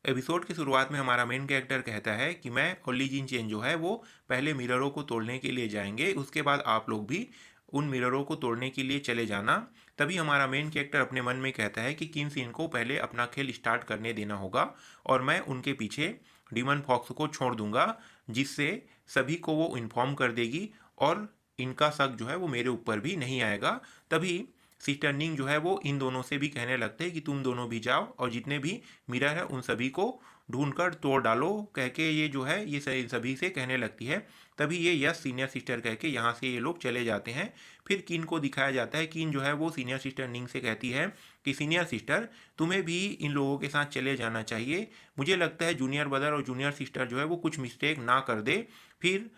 Episode की शुरुआत में हमारा मेन कैरेक्टर कहता है कि मैं और ली जिन चेन जो है वो पहले मिररों को तोड़ने के लिए जाएंगे, उसके बाद आप लोग भी उन मिररों को तोड़ने के लिए चले जाना। तभी हमारा मेन कैरेक्टर अपने मन में कहता है कि किन सीन को पहले अपना खेल स्टार्ट करने देना होगा और मैं उनके पीछे डीमन फॉक्स को छोड़ दूंगा, जिससे सभी को वो इन्फॉर्म कर देगी और इनका शक जो है वो मेरे ऊपर भी नहीं आएगा। तभी सिस्टर निंग जो है वो इन दोनों से भी कहने लगते हैं कि तुम दोनों भी जाओ और जितने भी मिरर है उन सभी को ढूंढकर तोड़ डालो, कह के ये जो है ये सभी से कहने लगती है। तभी ये यस सीनियर सिस्टर कह के यहाँ से ये लोग चले जाते हैं। फिर किन को दिखाया जाता है। किन जो है वो सीनियर सिस्टर निंग से कहती है कि सीनियर सिस्टर तुम्हें भी इन लोगों के साथ चले जाना चाहिए, मुझे लगता है जूनियर ब्रदर और जूनियर सिस्टर जो है वो कुछ मिस्टेक ना कर दे। फिर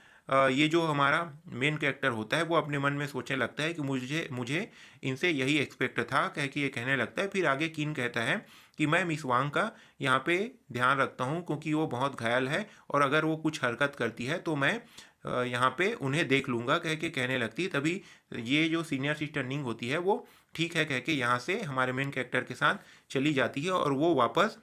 ये जो हमारा मेन कैरेक्टर होता है वो अपने मन में सोचने लगता है कि मुझे मुझे इनसे यही एक्सपेक्ट था, कह के ये कहने लगता है। फिर आगे किन कहता है कि मैं मिस वांग का यहाँ पे ध्यान रखता हूँ क्योंकि वो बहुत घायल है और अगर वो कुछ हरकत करती है तो मैं यहाँ पे उन्हें देख लूँगा, कह के कहने लगती है। तभी ये जो सीनियर सिस्टर निंग होती है वो ठीक है कह के यहाँ से हमारे मेन कैरेक्टर के साथ चली जाती है और वो वापस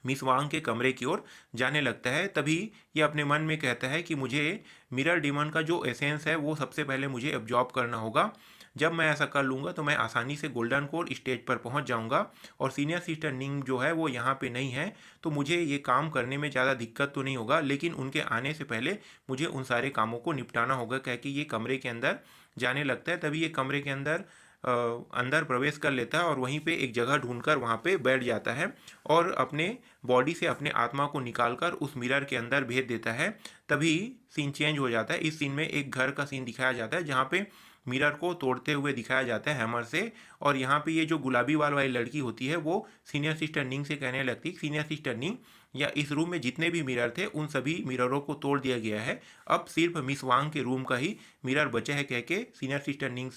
मिस वांग के कमरे की ओर जाने लगता है। तभी ये अपने मन में कहता है कि मुझे मिरर डीमन का जो एसेंस है वो सबसे पहले मुझे एब्जॉर्ब करना होगा। जब मैं ऐसा कर लूँगा तो मैं आसानी से गोल्डन कोर स्टेज पर पहुँच जाऊँगा और सीनियर सिस्टर निंग जो है वो यहाँ पे नहीं है, तो मुझे ये काम करने में ज़्यादा दिक्कत तो नहीं होगा, लेकिन उनके आने से पहले मुझे उन सारे कामों को निपटाना होगा, कह के ये कमरे के अंदर जाने लगता है। तभी ये कमरे के अंदर अंदर प्रवेश कर लेता है और वहीं पे एक जगह ढूंढकर वहाँ पे बैठ जाता है और अपने बॉडी से अपने आत्मा को निकालकर उस मिरर के अंदर भेज देता है। तभी सीन चेंज हो जाता है। इस सीन में एक घर का सीन दिखाया जाता है जहाँ पे मिरर को तोड़ते हुए दिखाया जाता है हैमर से। और यहाँ पे ये जो गुलाबी बाल वाली लड़की होती है वो सीनियर सिस्टर निंग से कहने लगती है सीनियर सिस्टर निंग, या इस रूम में जितने भी मिरर थे उन सभी मिररों को तोड़ दिया गया है, अब सिर्फ मिस वांग के रूम का ही मिरर बचा है, कह के सीनियर सिस्टर निंग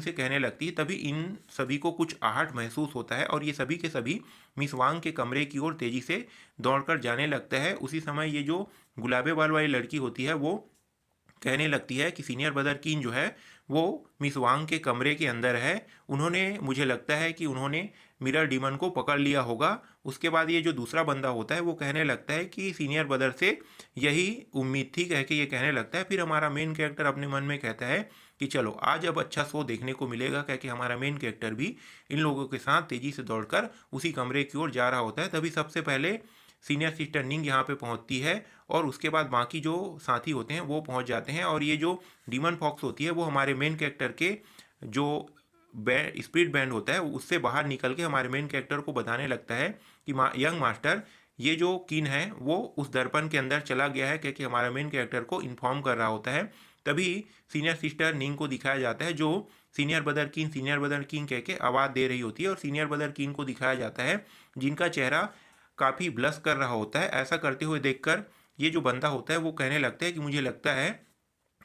से कहने लगती है। तभी इन सभी को कुछ आहट महसूस होता है और ये सभी के सभी मिस वांग के कमरे की ओर तेजी से दौड़कर जाने लगता है। उसी समय ये जो गुलाबे बाल वाली लड़की होती है वो कहने लगती है कि सीनियर ब्रदर किन जो है वो मिस वांग के कमरे के अंदर है, उन्होंने मुझे लगता है कि उन्होंने मिरर डीमन को पकड़ लिया होगा। उसके बाद ये जो दूसरा बंदा होता है वो कहने लगता है कि सीनियर ब्रदर से यही उम्मीद थी, कह के ये कहने लगता है। फिर हमारा मेन कैरेक्टर अपने मन में कहता है कि चलो आज अब अच्छा शो देखने को मिलेगा, कह के हमारा मेन कैरेक्टर भी इन लोगों के साथ तेजी से दौड़कर उसी कमरे की ओर जा रहा होता है। तभी सबसे पहले सीनियर सिस्टर निंग यहाँ पे पहुँचती है और उसके बाद बाकी जो साथी होते हैं वो पहुँच जाते हैं और ये जो डीमन फॉक्स होती है वो हमारे मेन कैरेक्टर के जो स्पिरिट बैंड होता है उससे बाहर निकल के हमारे मेन कैरेक्टर को बताने लगता है कि यंग मास्टर ये जो किन है वो उस दर्पण के अंदर चला गया है, क्योंकि हमारा मेन कैरेक्टर को इन्फॉर्म कर रहा होता है। तभी सीनियर सिस्टर निंग को दिखाया जाता है जो सीनियर ब्रदर किंग कह के आवाज़ दे रही होती है और सीनियर ब्रदर किंग को दिखाया जाता है जिनका चेहरा काफ़ी ब्लश कर रहा होता है। ऐसा करते हुए देखकर ये जो बंदा होता है वो कहने लगता है कि मुझे लगता है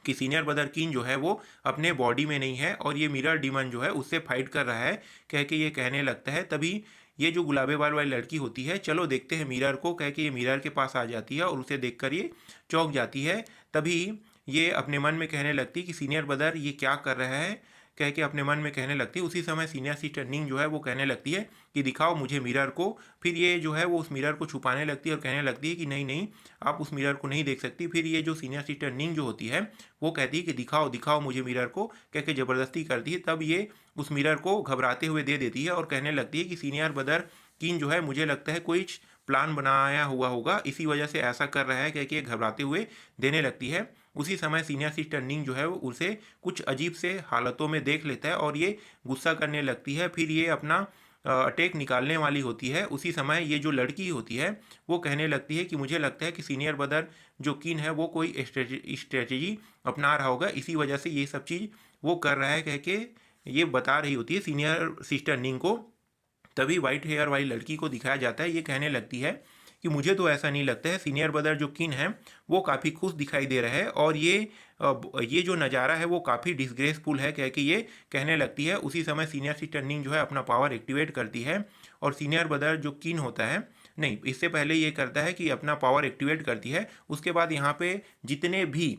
कि सीनियर ब्रदर किन जो है वो अपने बॉडी में नहीं है और ये मिरर डीमन जो है उससे फाइट कर रहा है, कह के ये कहने लगता है। तभी ये जो गुलाबे बाल वाली लड़की होती है चलो देखते हैं मिरर को, कह के ये मिरर के पास आ जाती है और उसे देखकर ये चौंक जाती है। तभी ये अपने मन में कहने लगती है कि सीनियर ब्रदर ये क्या कर रहा है, कह के अपने मन में कहने लगती है। उसी समय सीनियर सिस्टर निंग जो है वो कहने लगती है कि दिखाओ मुझे मिरर को। फिर ये जो है वो उस मिरर को छुपाने लगती है और कहने लगती है कि नहीं नहीं आप उस मिरर को नहीं देख सकती। फिर ये जो सीनियर सिस्टर निंग जो होती है वो कहती है कि दिखाओ दिखाओ मुझे मिरर को, कह के ज़बरदस्ती करती है। तब ये उस मिरर को घबराते हुए दे देती है और कहने लगती है कि सीनियर ब्रदर किन जो है मुझे लगता है कोई प्लान बनाया हुआ होगा, इसी वजह से ऐसा कर रहा है, कह के घबराते हुए देने लगती है। उसी समय सीनियर सिस्टर निंग जो है वो उसे कुछ अजीब से हालतों में देख लेता है और ये गुस्सा करने लगती है। फिर ये अपना अटैक निकालने वाली होती है। उसी समय ये जो लड़की होती है वो कहने लगती है कि मुझे लगता है कि सीनियर ब्रदर जो किन है वो कोई स्ट्रेटजी अपना रहा होगा, इसी वजह से ये सब चीज़ वो कर रहा है, कह के ये बता रही होती है सीनियर सिस्टर निंग को। तभी वाइट हेयर वाली लड़की को दिखाया जाता है, ये कहने लगती है कि मुझे तो ऐसा नहीं लगता है, सीनियर ब्रदर जो किन है वो काफ़ी खुश दिखाई दे रहा है और ये जो नज़ारा है वो काफ़ी डिसग्रेसफुल है, कह के ये कहने लगती है। उसी समय सीनियर सिस्टर निंग जो है अपना पावर एक्टिवेट करती है और सीनियर ब्रदर जो किन होता है, नहीं इससे पहले ये करता है कि अपना पावर एक्टिवेट करती है। उसके बाद यहाँ पे जितने भी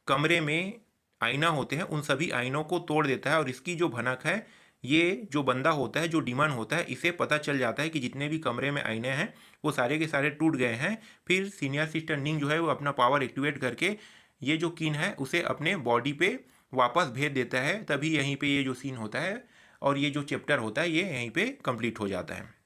कमरे में आईना होते हैं उन सभी आईनों को तोड़ देता है और इसकी जो भनक है ये जो बंदा होता है, जो डीमन होता है, इसे पता चल जाता है कि जितने भी कमरे में आईने हैं वो सारे के सारे टूट गए हैं। फिर सीनियर सिस्टर निंग जो है वो अपना पावर एक्टिवेट करके ये जो किन है उसे अपने बॉडी पे वापस भेज देता है। तभी यहीं पे ये जो सीन होता है और ये जो चैप्टर होता है ये यहीं पे कंप्लीट हो जाता है।